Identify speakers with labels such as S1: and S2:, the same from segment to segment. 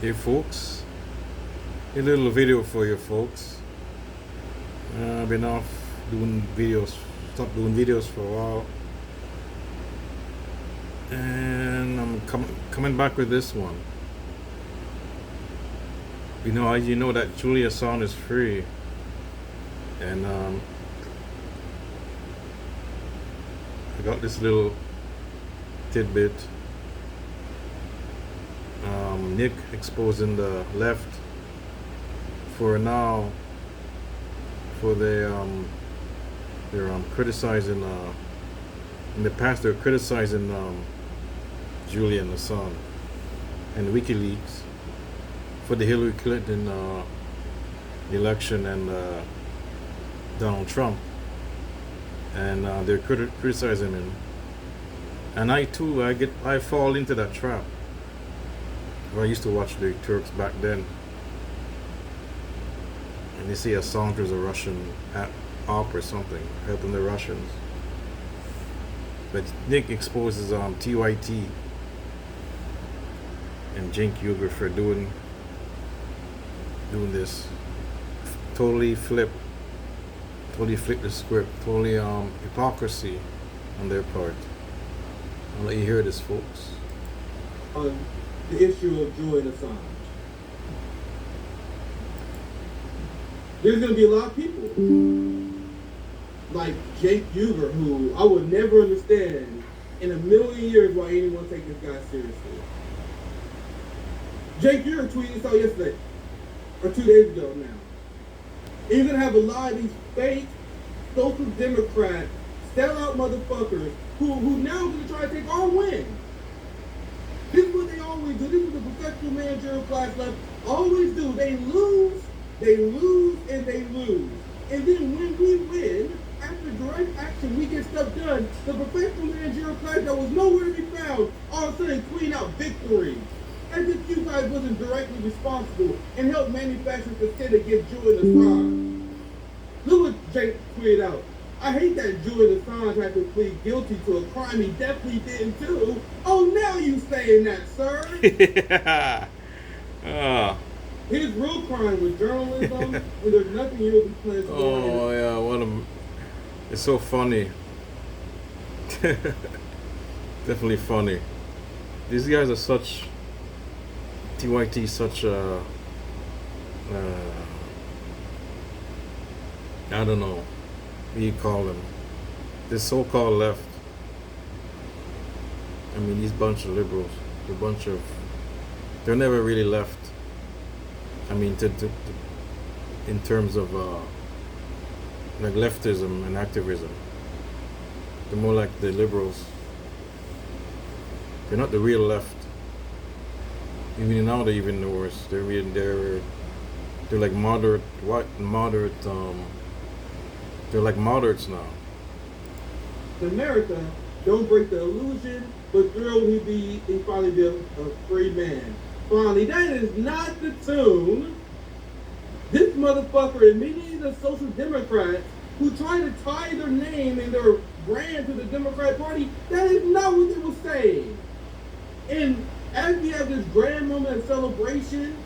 S1: Hey folks, a little video for you folks. I've been off doing videos, stopped doing videos for a while, and I'm coming back with this one. As you know that Julien Assange is free, and I got this little tidbit. Nick exposing the left for now for they're criticizing in the past they're criticizing Julien Assange and WikiLeaks for the Hillary Clinton election and Donald Trump, and they're criticizing him, and I fall into that trap. I used to watch the Turks back then, and they say Assange was a Russian op or something, helping the Russians. But Nick exposes TYT and Cenk for doing this. Totally flip the script. Totally hypocrisy on their part. I'll let you hear this, folks.
S2: The issue of Julien Assange. There's going to be a lot of people like Cenk, who I would never understand in a million years why anyone take this guy seriously. Cenk tweeted this out yesterday, or 2 days ago now. And you're going to have a lot of these fake social democrat, sellout motherfuckers who now going to try to take our win. This is what they always do. This is what the professional managerial class left always do. They lose, and they lose. And then when we win, after direct action, we get stuff done. The professional managerial class that was nowhere to be found, all of a sudden tweet out victory. As if you guys wasn't directly responsible and helped manufacture the state against Julien Assange. Look what Cenk tweeted out. I hate that Julien Assange had to plead guilty to a crime he definitely didn't do. Oh, now you saying that, sir?
S1: Yeah.
S2: His real crime was journalism, and there's nothing he'll be playing.
S1: Oh yeah, it's so funny. Definitely funny. These guys are such TYT, such I don't know. What do you call them? This so-called left. I mean, these bunch of liberals, they're never really left. I mean, in terms of like leftism and activism, they're more like the liberals. They're not the real left. Even now, they're even worse. They're like moderate. They're like moderates now.
S2: America, don't break the illusion, but thrilled he finally be a free man. Finally, that is not the tune. This motherfucker and many of the social democrats who try to tie their name and their brand to the Democrat Party, that is not what they were saying. And as we have this grand moment of celebration,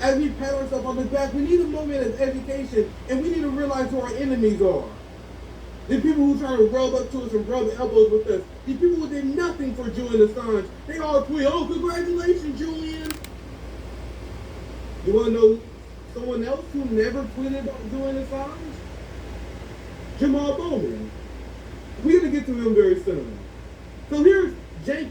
S2: as we pat ourselves on the back, we need a moment of education, and we need to realize who our enemies are. The people who try to rub up to us and rub elbows with us. The people who did nothing for Julien Assange. They all tweet, oh, congratulations, Julien. You want to know someone else who never tweeted about Julien Assange? Jamal Bowman. We're going to get to him very soon. So here's Cenk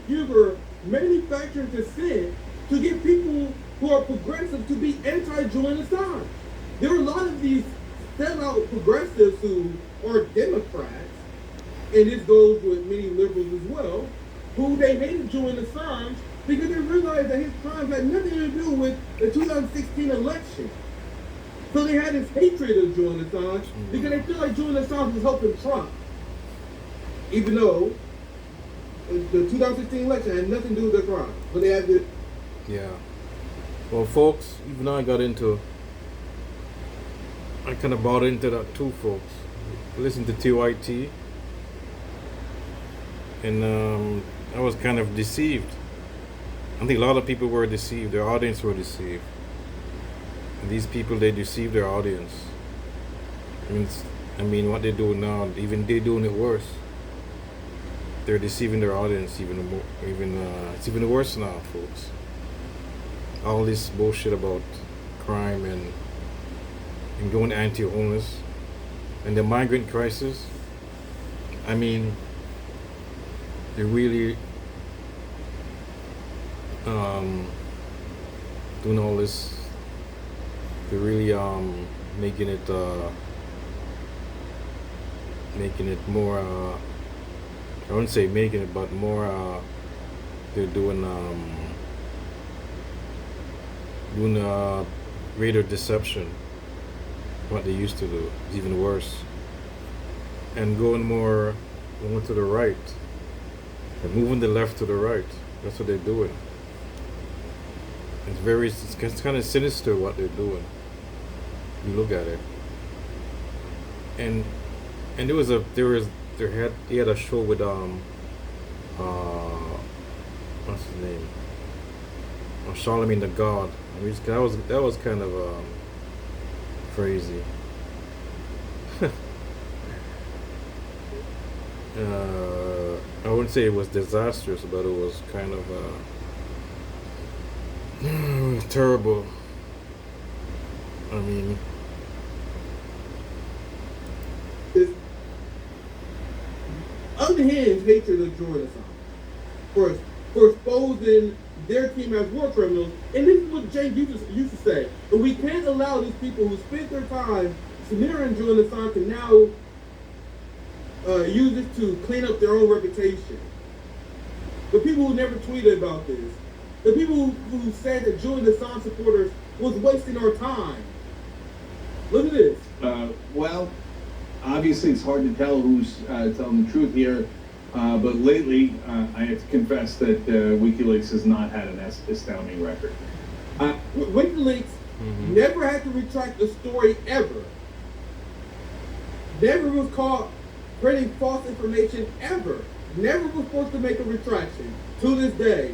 S2: manufacturing dissent to get people who are progressive to be anti-Julien Assange. There are a lot of these sellout progressives who are Democrats, and this goes with many liberals as well, who they hated Julien Assange because they realized that his crimes had nothing to do with the 2016 election. So they had this hatred of Julien Assange because they feel like Julien Assange was helping Trump, even though the 2016 election had nothing to do with their crime. But they had to.
S1: Yeah. Well, folks, even though I kind of bought into that too, folks. Listen to TYT, and I was kind of deceived. I think a lot of people were deceived. Their audience were deceived. And these people, they deceive their audience. I mean, what they do now, even they doing it worse. They're deceiving their audience even more. It's even worse now, folks. All this bullshit about crime and going anti-homeless and the migrant crisis. I mean, they're really doing all this. They're really making it more. I wouldn't say making it, but more. They're doing greater deception. What they used to do is even worse, and going to the right, and moving the left to the right. That's what they're doing. It's kind of sinister what they're doing. You look at it, and he had a show with what's his name, Charlemagne the God. I mean, that was kind of crazy. I wouldn't say it was disastrous, but it was kind of terrible. I mean,
S2: This unhinged hatred of Julien Assange for exposing their team as war criminals. And this is what Cenk used to say. But we can't allow these people who spent their time smearing Julien Assange to now use this to clean up their own reputation. The people who never tweeted about this, the people who said that Julien Assange supporters was wasting our time. Look at this.
S3: Well, obviously it's hard to tell who's telling the truth here, but lately I have to confess that WikiLeaks has not had an astounding record.
S2: WikiLeaks never had to retract the story ever. Never was caught spreading false information ever. Never was forced to make a retraction to this day.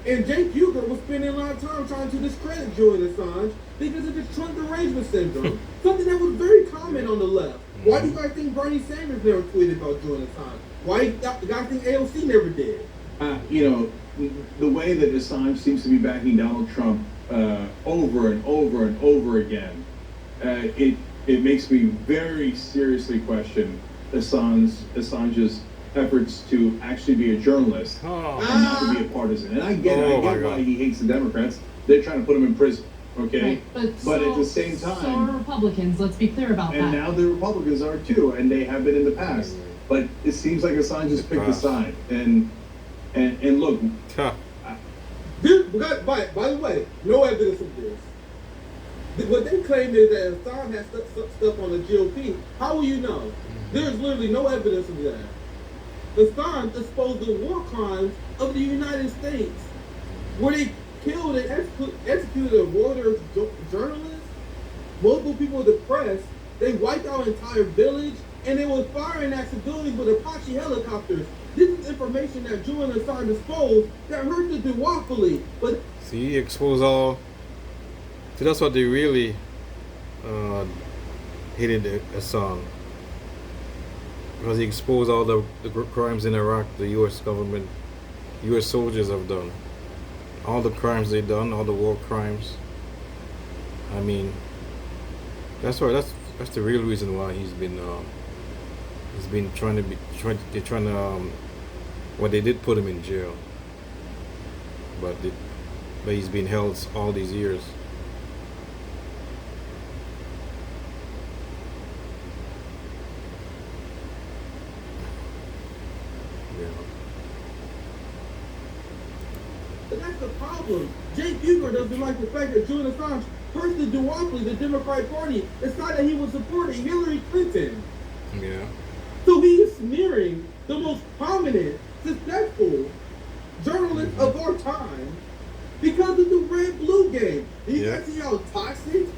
S2: And Cenk was spending a lot of time trying to discredit Julien Assange because of his Trump derangement syndrome, something that was very common on the left. Why do you guys think Bernie Sanders never tweeted about Julien Assange? Why do you guys think AOC never did?
S3: The way that Assange seems to be backing Donald Trump over and over and over again, it makes me very seriously question Assange's efforts to actually be a journalist and not to be a partisan. And I get why he hates the Democrats. They're trying to put him in prison, okay?
S4: Right.
S3: But at the same time...
S4: So are Republicans, let's be clear about that.
S3: And now the Republicans are too, and they have been in the past. But it seems like Assange has picked a side. And look...
S2: By the way, no evidence of this. What they claim is that Assange has stuff on the GOP. How will you know? There's literally no evidence of that. Assange exposed the war crimes of the United States, where they killed and executed a Reuters journalist, multiple people of the press. They wiped out an entire village, and they were firing at civilians with Apache helicopters. This is information that Julien Assange exposed that hurt the duopoly. But
S1: see, expose all. See, that's what they really hated Assange. Because he exposed all the crimes in Iraq, the U.S. government, U.S. soldiers have done. All the crimes they've done, all the war crimes. I mean, that's the real reason why he's been well, they did put him in jail, but he's been held all these years.
S2: But that's the problem. Cenk doesn't like the fact that Julien Assange hurt the duopoly, the Democratic Party, decided that he was supporting Hillary Clinton.
S1: Yeah.
S2: So he is smearing the most prominent, successful journalist of our time because of the red-blue game. Do you guys see how toxic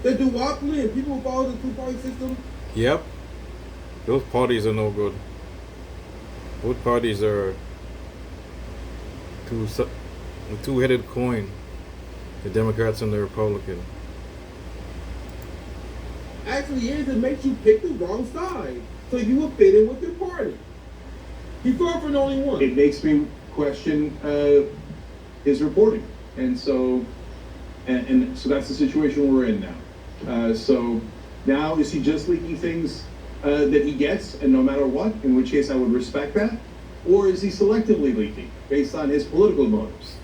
S2: the duopoly and people who follow the two-party system?
S1: Yep. Those parties are no good. Both parties are The two-headed coin, the Democrats and the Republican.
S2: Actually is, it makes you pick the wrong side, so you will fit in with your party. He's far from the only one.
S3: It makes me question his reporting, and so that's the situation we're in now. So now is he just leaking things that he gets, and no matter what, in which case I would respect that, or is he selectively leaking based on his political motives?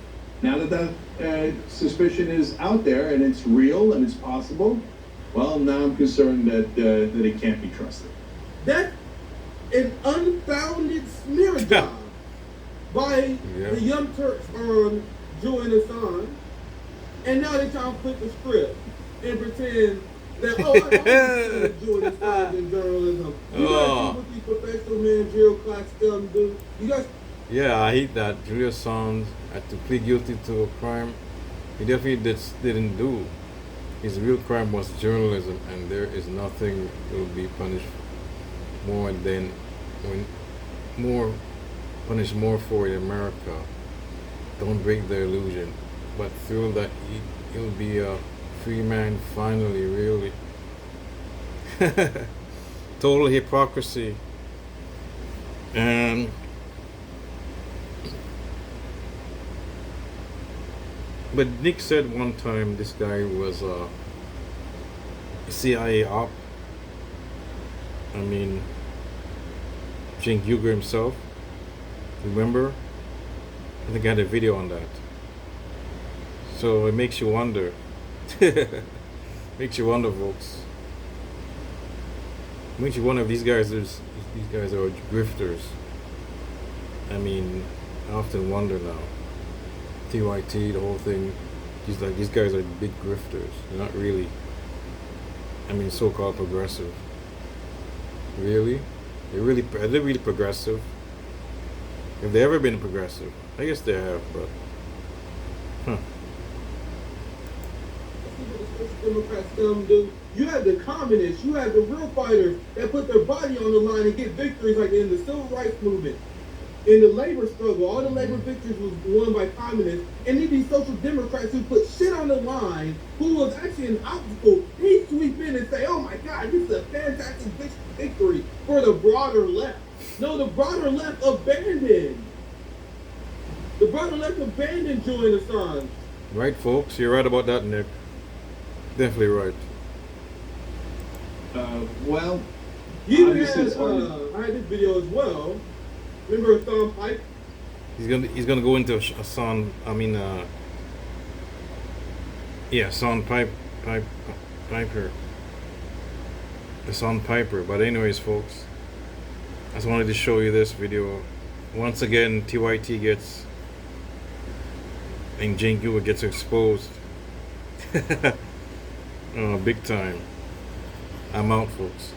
S3: Now that suspicion is out there and it's real and it's possible, well, now I'm concerned that it can't be trusted.
S2: That's an unfounded smear job by the Young Turks on Julien Assange, and now they're trying to flip the script and pretend that, I understand Julien Assange in journalism. You guys do what these professional managerial class them do. You guys.
S1: Yeah, I hate that. Julien Assange had to plead guilty to a crime he definitely didn't do. His real crime was journalism, and there is nothing that will be punished more than punished more for in America. Don't break the illusion. But through that, he'll be a free man finally, really. Total hypocrisy. And but Nick said one time this guy was a CIA op. I mean, Cenk himself. Remember? I think I had a video on that. So it makes you wonder. Makes you wonder, folks. Makes you wonder if these guys are grifters. I mean, I often wonder now. TYT, the whole thing. These guys are big grifters. They're not really. I mean, so-called progressive. Really? Are they really progressive? Have they ever been progressive? I guess they have, but
S2: Democrats do. You have the communists, you have the real fighters that put their body on the line and get victories like in the civil rights movement, in the labor struggle. All the labor victories was won by communists. And then these social democrats who put shit on the line, who was actually an obstacle, they sweep in and say, oh my God, this is a fantastic victory for the broader left. No, the broader left abandoned. The broader left abandoned Julien Assange.
S1: right, folks? You're right about that, Nick. Definitely right.
S3: Well,
S2: You
S3: obviously
S2: had,
S3: it's hard.
S2: I had this video as well. Remember Hassan Pipe?
S1: He's gonna go into Hassan. Hassan Piper. Hassan Piper. But anyways, folks, I just wanted to show you this video. Once again, TYT gets and Cenk gets exposed. Big time. I'm out, folks.